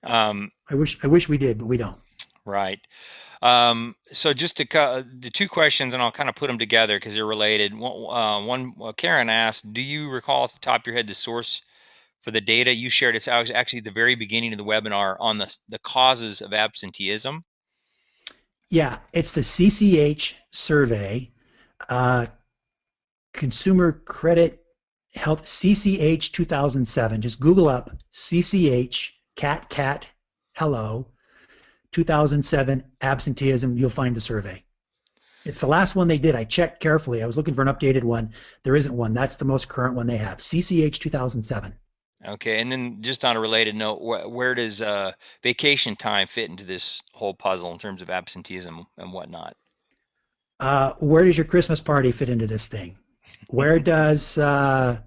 Um, I wish we did, but we don't. right. So just the two questions, and I'll kind of put them together because they're related. Karen asked, do you recall off the top of your head the source for the data you shared? It's actually at the very beginning of the webinar on the causes of absenteeism. Yeah, it's the CCH survey, uh, Consumer Credit Health CCH 2007. Just Google up CCH cat hello 2007 absenteeism. You'll find the survey. It's the last one they did. I checked carefully. I was looking for an updated one. There isn't one. That's the most current one they have. CCH 2007. Okay, and then just on a related note, where does vacation time fit into this whole puzzle in terms of absenteeism and whatnot? Where does your Christmas party fit into this thing? Where does the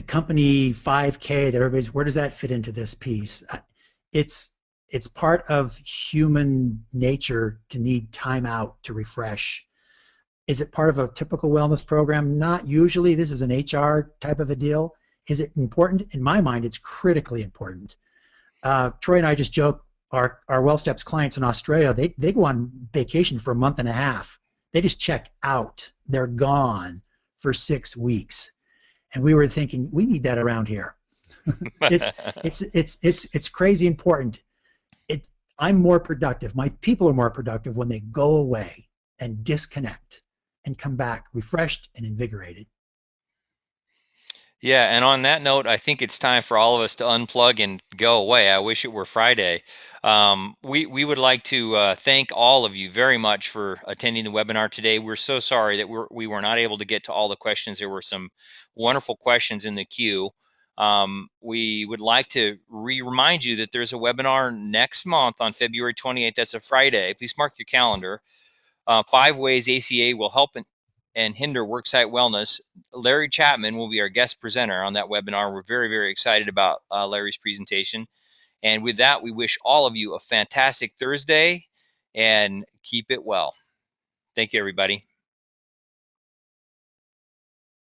company 5K that everybody's, where does that fit into this piece? It's it's part of human nature to need time out to refresh. Is it part of a typical wellness program? Not usually. This is an HR type of a deal. Is it important? In my mind, it's critically important. Troy and I just joke, our WellSteps clients in Australia, they go on vacation for a month and a half. They just check out. They're gone for 6 weeks. And we were thinking, we need that around here. it's it's crazy important. It I'm more productive. My people are more productive when they go away and disconnect and come back refreshed and invigorated. Yeah, and on that note, I think it's time for all of us to unplug and go away. I wish it were Friday. We would like to thank all of you very much for attending the webinar today. We're so sorry that we were not able to get to all the questions. There were some wonderful questions in the queue. We would like to remind you that there's a webinar next month on February 28th. That's a Friday. Please mark your calendar. 5 ways ACA will help and hinder worksite wellness. Larry Chapman will be our guest presenter on that webinar. We're very, very excited about Larry's presentation. And with that, we wish all of you a fantastic Thursday and keep it well. Thank you, everybody.